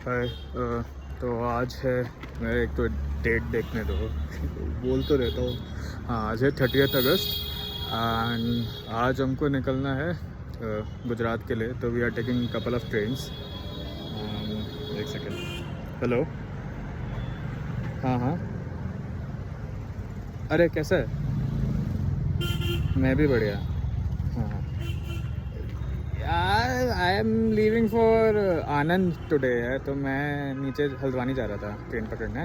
हाय। तो आज है, मैं एक तो डेट देखने दो बोल तो देता हूँ। हाँ, आज है 30 अगस्त एंड आज हमको निकलना है गुजरात के लिए। तो we are taking couple of trains. एक सेकेंड। हेलो। हाँ हाँ। अरे कैसा है? मैं भी बढ़िया। हाँ हाँ यार, I am leaving for Anand today है, तो मैं नीचे हल्द्वानी जा रहा था ट्रेन पकड़ने।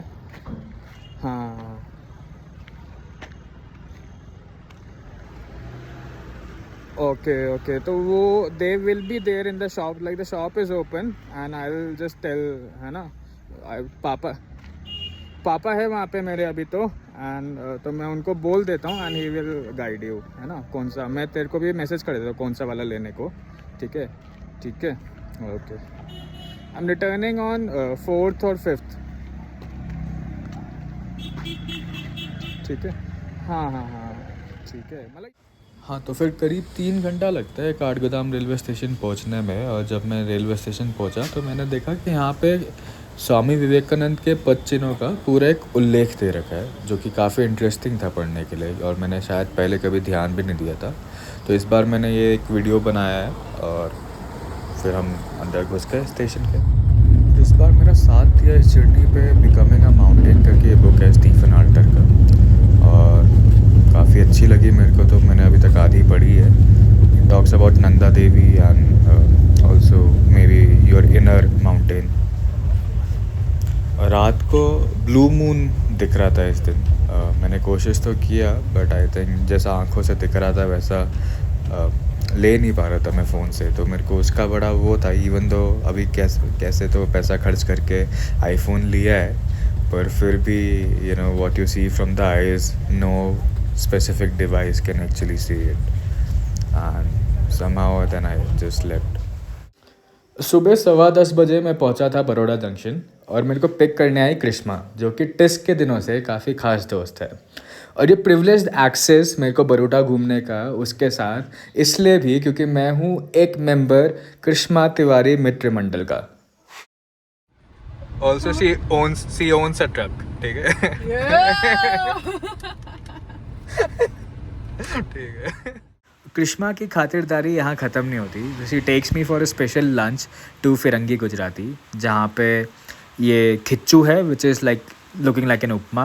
हाँ। ओके ओके, तो वो they will be there in the shop, like the shop is open and I will just tell, है ना। पापा पापा है वहाँ पे मेरे अभी तो, एंड तो मैं उनको बोल देता हूँ and he will guide you, है ना। कौन सा, मैं तेरे को भी मैसेज कर देता हूँ कौन सा वाला लेने को। ठीक है। ठीक है। Okay. I am returning on 4th और 5th। ठीक है। हाँ हाँ हाँ। ठीक है, मतलब हाँ। तो फिर करीब 3 घंटा लगता है काठगोदाम रेलवे स्टेशन पहुंचने में। और जब मैं रेलवे स्टेशन पहुंचा तो मैंने देखा कि यहाँ पे स्वामी विवेकानंद के पद चिन्हों का पूरा एक उल्लेख दे रखा है, जो कि काफ़ी इंटरेस्टिंग था पढ़ने के लिए, और मैंने शायद पहले कभी ध्यान भी नहीं दिया था। तो इस बार मैंने ये एक वीडियो बनाया है और फिर हम अंदर घुस गए स्टेशन के। इस बार मेरा साथ दिया इस जर्नी पे बिकमिंग अ माउंटेन करके ये बुक है स्टीफन आल्टर का, और काफ़ी अच्छी लगी मेरे को। तो मैंने अभी तक आधी पढ़ी है। It talks about Nanda Devi and also may be your inner mountain. रात को ब्लू मून दिख रहा था इस दिन। मैंने कोशिश तो किया, बट आई थिंक जैसा आंखों से दिख रहा था वैसा ले नहीं पा रहा था मैं फ़ोन से। तो मेरे को उसका बड़ा वो था, इवन दो अभी कैसे कैसे तो पैसा खर्च करके आईफोन लिया है, पर फिर भी you know what you see from the eyes, no specific device can actually see it. And somehow then I just left. सुबह 10:15 बजे मैं पहुंचा था बड़ौदा जंक्शन, और मेरे को पिक करने आई कृष्मा, जो कि टिस्क के दिनों से काफ़ी खास दोस्त है। और ये प्रिविलेज्ड एक्सेस मेरे को बड़ौदा घूमने का उसके साथ इसलिए भी क्योंकि मैं हूँ एक मेंबर कृष्मा तिवारी मित्र मंडल का। Also she owns a truck. ठीक है। ठीक है। कृष्मा की खातिरदारी यहाँ ख़त्म नहीं होती। She takes me for a special lunch to Firangi Gujarati, जहाँ पे ये खिच्चू है which is like looking like an upma,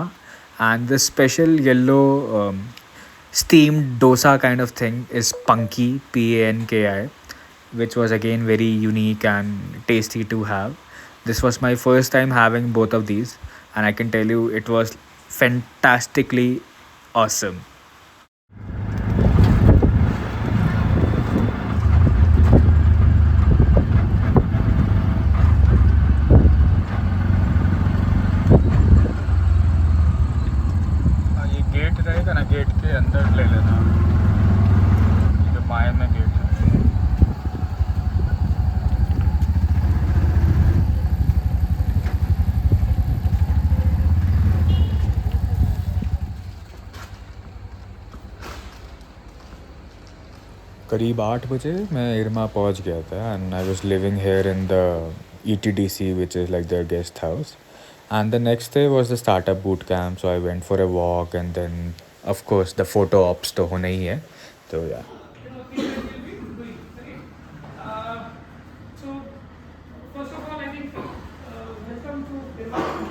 and the special yellow steamed dosa kind of thing is punky, PANKI, which was again very unique and tasty to have. This was my first time having both of these, and I can tell you it was fantastically awesome. ये gate रहेगा ना, gate के अंदर ले लेना, ये जो बाएं में गेट है। करीब 8 बजे मैं इरमा पहुंच गया था, and I was living here in the ETDC, which is like their guest house. And the next day was the startup boot camp, so I went for a walk, and then of course the photo ops तो होना ही है। तो या So, first of all, I think welcome to Irvine.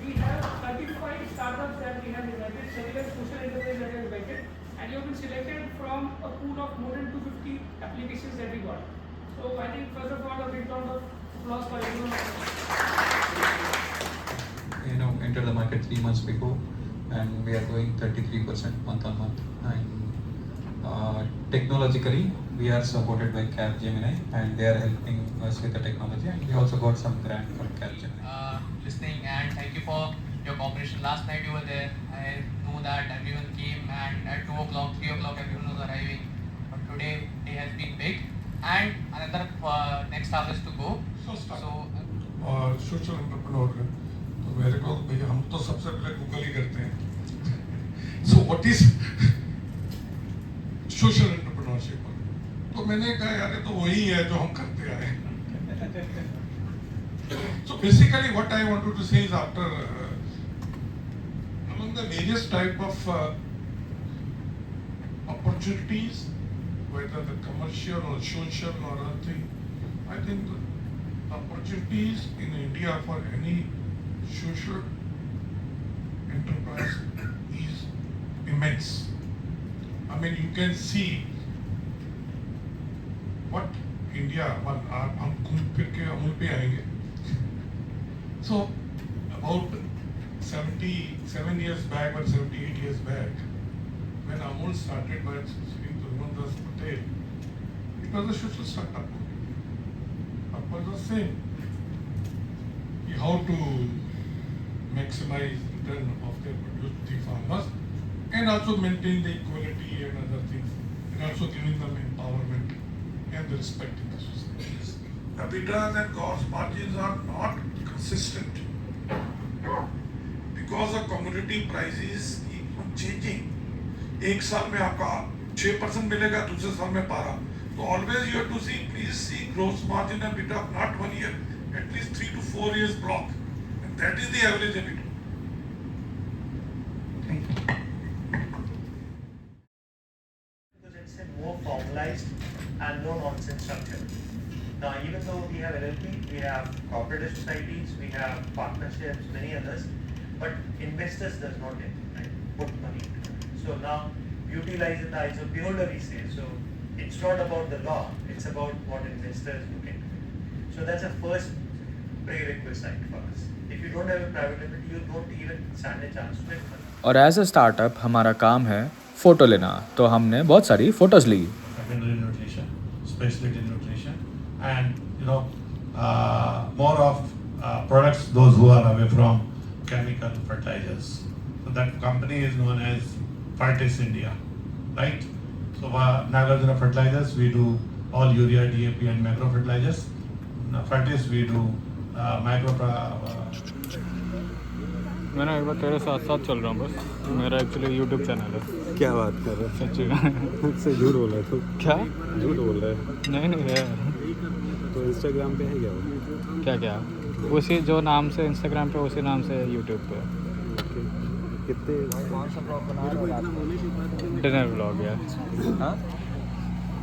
We have 35 startups that we have invited, several social enterprises that we have invited, and you have been selected from a pool of more than 250 applications that we got. So, I think first of all, a big round of applause for everyone. Entered the market 3 months before, and we are growing 33% month on month. And technologically, we are supported by Capgemini, and they are helping us with the technology. And we also got some grant from Capgemini. Listening, and thank you for your cooperation. Last night you were there. I know that everyone came, and at 2 o'clock, 3 o'clock, everyone was arriving. But today, day has been big, and another next hour is to go. So, और social entrepreneur है, तो मेरे को भैया हम तो सबसे पहले गूगल ही करते हैं। So what is social entrepreneurship? तो मैंने कहा यार ये तो वही है जो हम करते आए हैं। So basically what I wanted to say is after among the various type of opportunities, whether the commercial or social or other thing, I think the opportunities in India for any social enterprise is immense. I mean, you can see what India, हम घूम फिर के अमूल पे आएंगे. So about 77 years back or 78 years back, when Amul started by Sri Durgandas Patel, it was a social startup. It was the same. How to maximize return of their produce to the farmers and also maintain the equality and other things, and also giving them empowerment and the respect in the society. EBITDA and gross margins are not consistent because the commodity prices keep on changing. एक साल में आपका 6% मिलेगा, दूसरे साल में 12. So always you have to see, please see gross margin and EBITDA not 1 year, at least 3 to 4 years block, and that is the average EBITDA. Because it's a more formalized and no nonsense structure. Now, even though we have LLP, we have cooperative societies, we have partnerships, many others, but investors does not put money into it. So now, utilize in the eyes of beholder, we say. So it's not about the law, it's about what investors look into it. So that's a first prerequisite for us. If you don't have a private limited, you don't even stand a chance to make money. और as a startup हमारा काम है photo लेना, तो हमने बहुत सारी photos Lee. Secondary nutrition, specialty nutrition, and more of products those who are away from chemical fertilizers. So that company is known as Fertis India, right? So Nagarjuna fertilizers, we do all urea, DAP, and macro fertilizers. Fertis, we do micro. मैं ना एक बार तेरे साथ साथ चल रहा हूँ बस. मेरा एक्चुअली यूट्यूब चैनल है. क्या बात कर रहा है? सच्ची मुझसे झूठ बोल रहा है तू. क्या? झूठ बोल रहा है. नहीं नहीं है. तो इंस्टाग्राम पे है क्या वो? क्या क्या? उसी जो नाम से इंस्टाग्राम पे, उसी नाम से यूट्यूब पे. ओके. कितने डिनर व्लॉग यार. हाँ,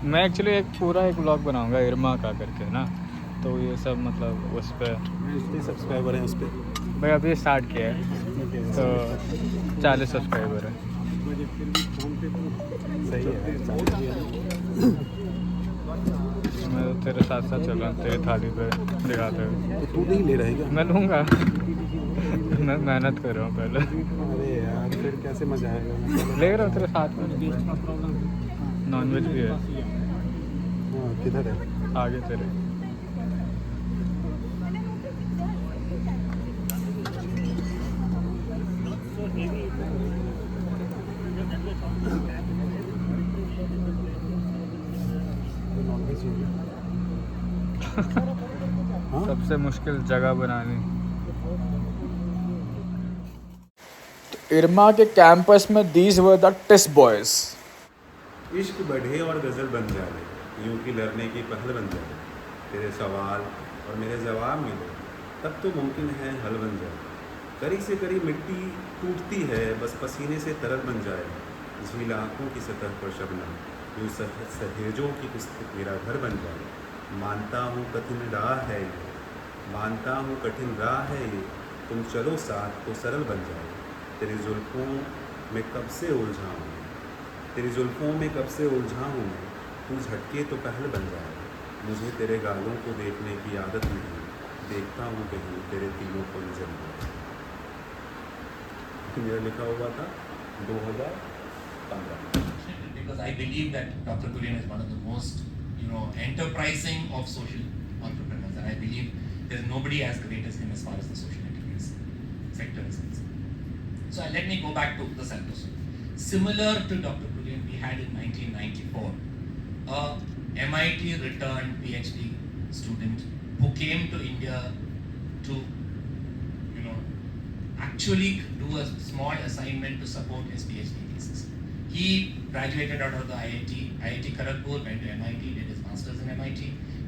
मैं एक्चुअली एक पूरा एक व्लॉग बनाऊंगा इरमा का करके ना, तो ये सब मतलब उस पर कितने सब्सक्राइबर हैं उस पर? भाई अभी स्टार्ट किया है, तो 40 सब्सक्राइबर है. सही है. मैं तो तेरे साथ साथ चल रहा हूँ, तेरी थाली पे दिखाते हुए. तो तू नहीं ले रहा है क्या? मैं लूँगा. मैं मेहनत कर रहा हूँ पहले. अरे यार फिर कैसे मजा आएगा? ले रहा हूँ तेरे साथ में. नॉनवेज भी है. हाँ, किधर है? आगे तेरे. सबसे मुश्किल जगह बनानी. तो इरमा के कैंपस में these were the test boys. इश्क बढ़े और गज़ल बन जाए, यूं की लड़ने की पहल बन जाए, तेरे सवाल और मेरे जवाब मिले, तब तो मुमकिन है हल बन जाए. करी से करी मिट्टी टूटती है, बस पसीने से तरल बन जाए. झील आँखों की सतह पर शबनम, यूं सहेजों की पुस्तक मेरा घर बन जाए. मानता हूँ कठिन राह है ये, मानता हूँ कठिन राह है ये, तुम चलो साथ तो सरल बन जाए. तेरी जुल्फ़ों में कब से उलझा हूँ, तेरी जुल्फ़ों में कब से उलझा हूँ मैं, तू झटके तो पहल बन जाए. मुझे तेरे गालों को देखने की आदत नहीं, देखता हूँ कहीं तेरे तिलों को नजर नहीं. मेरा लिखा हुआ था 2015. Because I believe that Dr. Kulian is one of the most, enterprising of social entrepreneurs, and I believe there's nobody as great as him as far as the social enterprise sector is concerned. So let me go back to the Santos. Similar to Dr. Kulian, we had in 1994 a MIT returned PhD student who came to India to, actually do a small assignment to support his PhD thesis. He graduated out of the IIT Kharagpur, went to MIT, did his masters in MIT,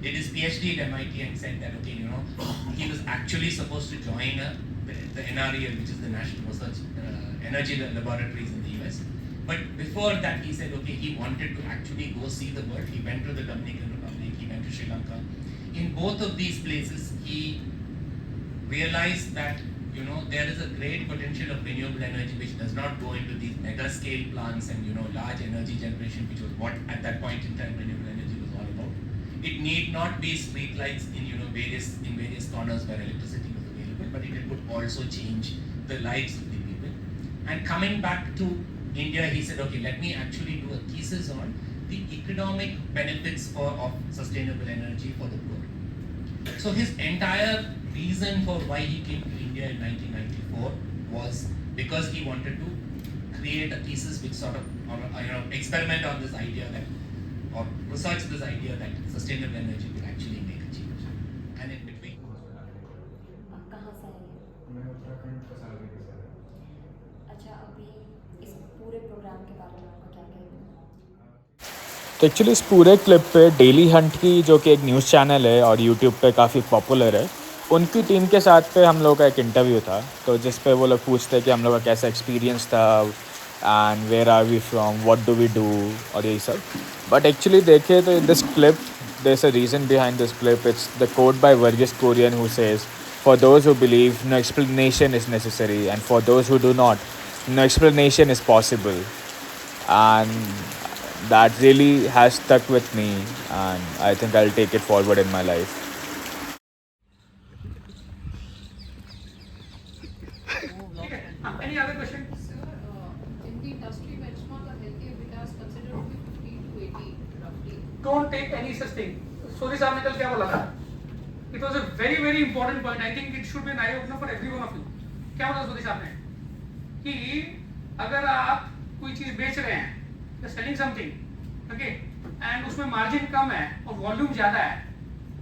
did his PhD at MIT and said that, okay, you know, he was actually supposed to join the NREL, which is the National Research Energy Laboratories in the US. But before that, he said, okay, he wanted to actually go see the world. He went to the Dominican Republic, he went to Sri Lanka. In both of these places, he realized that, you know, there is a great potential of renewable energy which does not go into these mega scale plants and, you know, large energy generation, which was what at that point in time renewable energy was all about. It need not be street lights in, you know, various corners where electricity was available, but it would also change the lives of the people. And coming back to India, he said, okay, let me actually do a thesis on the economic benefits of sustainable energy for the poor. So his entire reason for why he came to India in 1994 was because he wanted to create a thesis which sort of, you know, experiment on this idea that, or research this idea that sustainable energy will actually make a change. And in between. आप कहाँ से आए हैं? मैं उत्तराखंड का सालवे के साथ अच्छा, अभी इस पूरे प्रोग्राम के बारे में आपका क्या कहना है? तो एक्चुअली इस पूरे क्लिप पे डेली हंट की जो कि एक न्यूज़ चैनल है और यूट्यूब पे काफ़ी पॉपुलर है, उनकी टीम के साथ पे हम लोगों का एक इंटरव्यू था, तो जिस पे वो लोग पूछते कि हम लोग का कैसा एक्सपीरियंस था and where are we from, what do we do और यही सब. बट एक्चुअली देखे तो this clip, there is a reason behind this clip. It's the quote by Verghese Kurien who says, for those who believe no explanation is necessary and for those who do not know explanation is possible. And that really has stuck with me, and I think I'll take it forward in my life. Any other question? In the industry benchmark, a healthy EBITDA is considered to be 50 to 80 roughly. Don't take any such thing. Suri साहब ने कल क्या बोला था? It was a very very important point. I think it should be an eye opener for every one of you. क्या बोला सूरी साहब ने? कि अगर आप कोई चीज बेच रहे हैं, selling something, okay, and उसमें margin कम है और volume ज़्यादा है,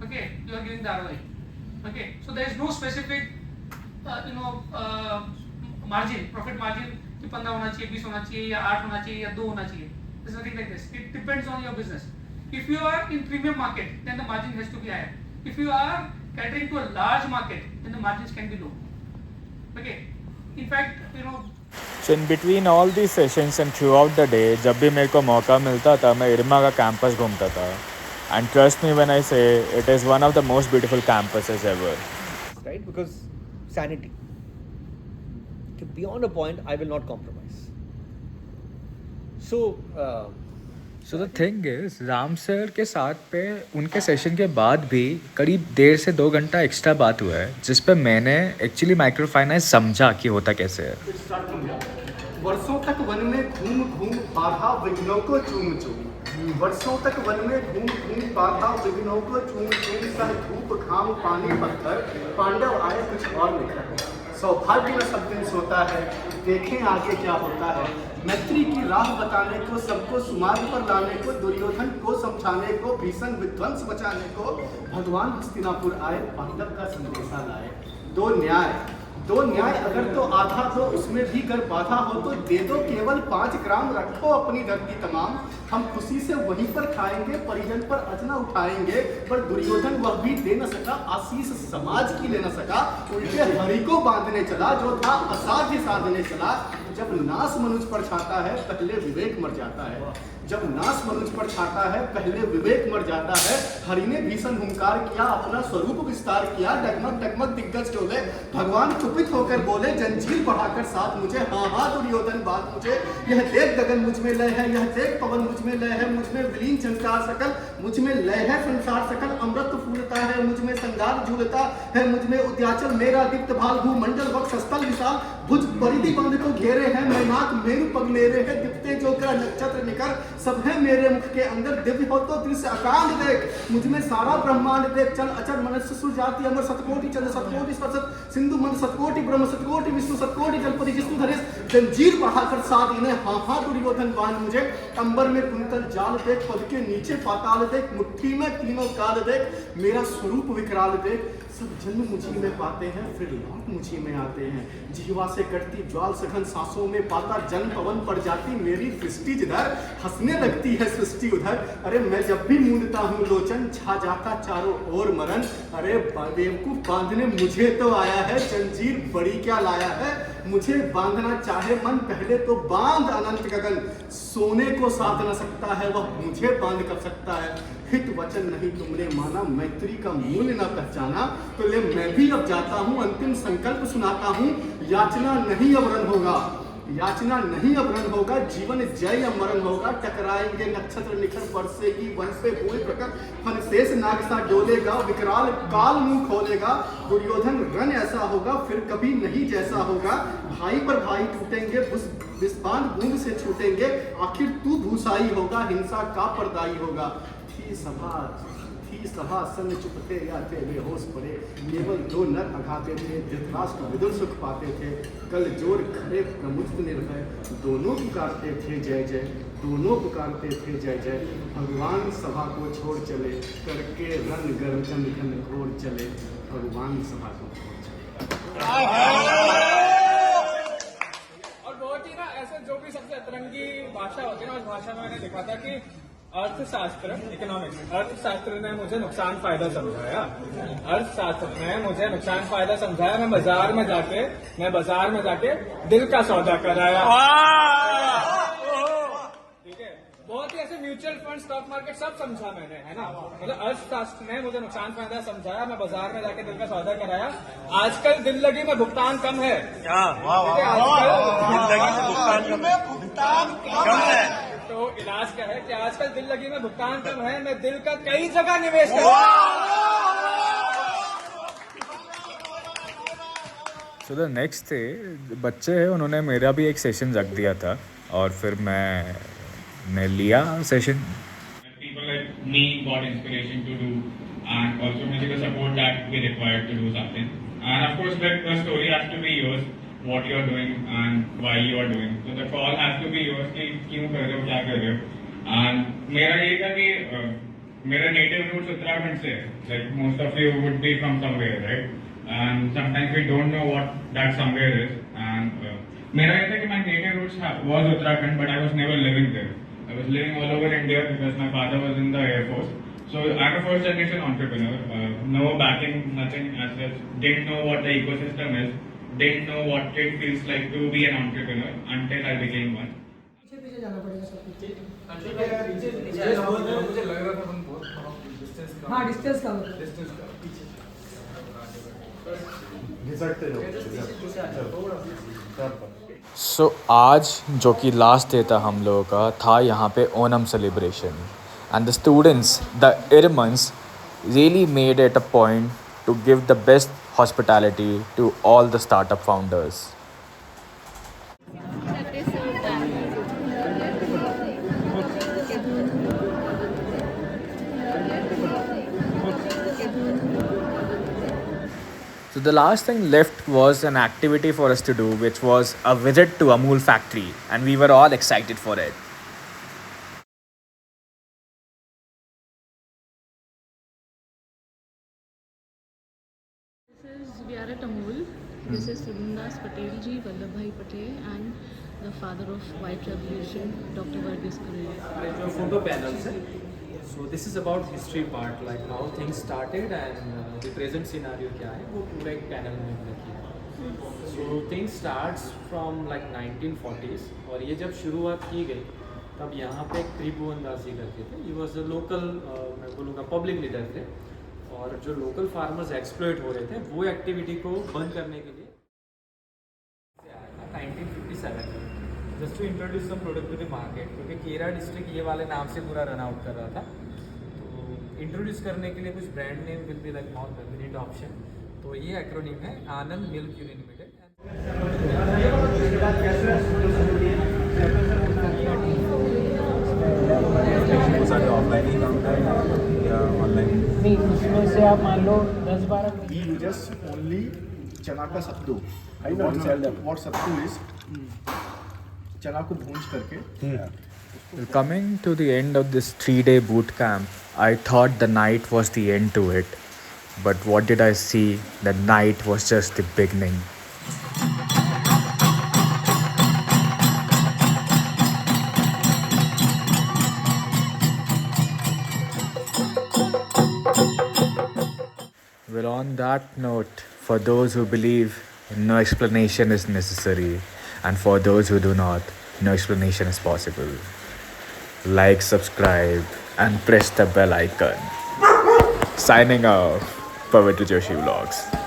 okay, you are giving the ROI, okay, so there is no specific, margin, profit margin कि 15 होना चाहिए, 20 होना चाहिए या 8 होना चाहिए या 2 होना चाहिए. There's nothing like this. It depends on your business. If you are in premium market, then the margin has to be higher. If you are catering to a large market, then the margins can be low. Okay, in fact, So in between all these sessions and throughout the day, जब भी मेरे को मौका मिलता था मैं इरमा का campus घूमता था. And trust me when I say it is one of the most beautiful campuses ever. Right, because sanity. Beyond a point, I will not compromise. So the thing is, Ram sir के साथ पे उनके session के बाद भी करीब 1.5 से 2 घंटा एक्स्ट्रा बात हुआ है, जिस पे मैंने एक्चुअली माइक्रो फाइनेंस समझा कि होता कैसे है. वर्षों तक वन में घूम घूम बाधा विघ्नों को चूम चूम, वर्षों तक वन में घूम घूम बाधा विघ्नों को चूम चूम, सह धूप घाम पानी पत्थर पांडव आए कुछ और निकल. सौभाग्य में सब दिन सोता है, देखें आगे क्या होता है. मैत्री की राह बताने को, सबको सुमार्ग पर लाने को, दुर्योधन को समझाने को, भीषण विध्वंस बचाने को भगवान हस्तिनापुर आए, पांडव का संदेशा लाए. दो न्याय अगर तो आधा दो, उसमें भी अगर बाधा हो तो दे दो. केवल 5 ग्राम रखो अपनी धरती तमाम, हम खुशी से वहीं पर खाएंगे, परिजन पर अजना उठाएंगे. पर दुर्योधन वह भी दे न सका, आशीष समाज की ले न सका, उल्टे हरि को बांधने चला, जो था असाध्य साधने चला. जब नाश मनुष्य पर छाता है पहले विवेक मर जाता है, जब नाश मनुष्य पर छाता है पहले विवेक मर जाता है. हरि ने भीषण हुंकार किया, अपना स्वरूप विस्तार किया, डगमग डगमग दिग्गज डोले. भगवान कुपित होकर बोले, जंजीर बढ़ाकर साथ मुझे, हाँ हाँ दुर्योधन बात मुझे. यह देख गगन मुझ में लय है, यह देख पवन मुझ में लय है, मुझ में विलीन संसार सकल, मुझ में लय है संसार सकल. अमृत फूलता है मुझ में, संगार झूलता है मुझ में, उद्याचल मेरा दीप्त भाल, भूमंडल वक्ष स्थल विशाल, भुज परिधि बंध को घेरे हैं, मैनाक मेरु पग मेरे हैं, दिप्ते जो ग्रह नक्षत्र निकर, सब है मेरे मुख के अंदर. दिव्य हो तो दृश्य अकाल देख, मुझ में सारा ब्रह्मांड देख. चल अचर मनुष्य सुरजाति अमर, सतकोटि चंद्र सतकोटि स्पर्शत, सिंधु मंद सतकोटि ब्रह्म, सतकोटि विष्णु, सतकोटि जलपति जिष्णु धरेश. जंजीर बढ़ाकर साथ इन्हें, हाँ हाँ दुर्योधन बांध मुझे. अंबर में कुंतल जाल देख, पद के नीचे पाताल देख, मुट्ठी में तीनों काल देख, मेरा स्वरूप विकराल देख. सब जन्म मुझी में पाते हैं, फिर लौट मुझी में आते हैं। जीवा से कटती ज्वाल सघन सांसों में पाता जन पवन पड़ जाती मेरी सृष्टि जिधर, हंसने लगती है सृष्टि उधर। अरे मैं जब भी मूंदता हूँ लोचन, छा जाता चारों ओर मरण। अरे बेवकूफ बांधने मुझे तो आया है, जंजीर बड़ी क्या लाया है। मुझे बांधना चाहे मन, पहले तो बांध अनंत गगन। सोने को साध न सकता है वह, मुझे बांध कर सकता है। हित वचन नहीं तुमने माना, मैत्री का मूल्य न पहचाना, तो ले मैं भी अब जाता हूँ, अंतिम संकल्प सुनाता हूँ। याचना नहीं अब रन होगा, याचना नहीं अब रन होगा, जीवन जय या मरण होगा। टकराएंगे नक्षत्र निखर बरसेगी वन पे हुए प्रकट, फन शेष नागसा डोलेगा, विकराल काल मुंह खोलेगा। दुर्योधन रन ऐसा होगा, फिर कभी नहीं जैसा होगा। भाई पर भाई टूटेंगे, विस्पान बूंद से छूटेंगे। आखिर तू भूसाई होगा, हिंसा का परदाई होगा। थी सभा सन चुप थे या थे बेहोश पड़े, केवल दो नर अघाते थे, धृतराष्ट्र विदुर सुख पाते थे। कल जोर खरे प्रमुख निर्भय, दोनों पुकारते थे जय जय, दोनों पुकारते थे जय जय। भगवान सभा को छोड़ चले, करके रन गर्जन घन घोर चले। भगवान सभा को छोड़ चले। और बहुत ही ना ऐसे जो भी सबसे अतरंगी भाषा होती है ना, उस भाषा में मैंने लिखा था कि अर्थशास्त्र, इकोनॉमिक्स, अर्थशास्त्र ने मुझे नुकसान फायदा समझाया, अर्थशास्त्र ने मुझे नुकसान फायदा समझाया। मैं बाजार में जाके दिल का सौदा कराया। ठीक है, बहुत ही ऐसे म्यूचुअल फंड, स्टॉक मार्केट सब समझा मैंने, है ना। मतलब अर्थशास्त्र ने मुझे नुकसान फायदा समझाया, मैं बाजार में जाके दिल का सौदा कराया। आजकल दिल लगी में भुगतान कम है। तो इलाज क्या है कि आजकल दिल लगी में भुगतान कम है, मैं दिल का कई जगह निवेश सो द नेक्स्ट डे बच्चे हैं, उन्होंने मेरा भी एक सेशन रख दिया था और फिर मैं लिया session. People like me got inspiration to do and also maybe the support that we required to do something. And of course the story has to be yours, what you are doing and why you are doing. So the call has to be yours कि क्यों कर रहे हो, क्या कर रहे हो। And मेरा ये था कि मेरा native roots उत्तराखंड से है, like most of you would be from somewhere, right? And sometimes we don't know what that somewhere is. And मेरा ये था कि my native roots was Uttarakhand, but I was never living there. I was living all over India because my father was in the Air Force. So I'm a first generation entrepreneur. No backing, nothing as such. Didn't know what the ecosystem is. Didn't know what it feels like to be an entrepreneur until I became one. पीछे जाना पड़ेगा सब कुछ। मुझे लग रहा था हम बहुत डिस्टेंस का। हाँ, डिस्टेंस का मतलब। डिस्टेंस का पीछे। घिसटते सो आज जो कि लास्ट डे था हम लोगों का, था यहाँ पे Onam celebration and the students, the Irmans really made it a point to give the best hospitality to all the startup founders. So the last thing left was an activity for us to do, which was a visit to Amul factory, and we were all excited for it. We are at Amul. This is Sundas Patel ji, Vallabhbhai Patel, and the father of White Revolution, Dr. Varghese Kurian. जो photo panels है, so this is about history part, like how things started and the present scenario क्या है, वो पूरा एक panel में हमने किया। So things starts from like 1940s, और ये जब शुरुआत की गई तब यहाँ पे एक त्रिभुवन दास जी करते थे। He was a local, मैं बोलूँगा पब्लिक लीडर थे, और जो लोकल फार्मर्स एक्सप्लॉइट हो रहे थे वो एक्टिविटी को बंद करने के लिए 1957 just to introduce some product to the market, क्योंकि केरा डिस्ट्रिक्ट ये वाले नाम से पूरा रन आउट कर रहा था। तो इंट्रोड्यूस करने के लिए कुछ brand name will be like more convenient option. तो ये एक्रोनिम है आनंद मिल्क यूनियन लिमिटेड। ऑफलाइन ही काम करें या ऑनलाइन? नहीं, उसमें से आप मान लो 10-12 He uses only चना का सत्तू। I know, What sattu is चना को भूंज करके। Coming to the end of this 3-day boot camp, I thought the night was the end to it. But what did I see? The night was just the beginning. Well, on that note, for those who believe no explanation is necessary, and for those who do not, no explanation is possible. Like, subscribe, and press the bell icon. Signing off, Pavitra Joshi Vlogs.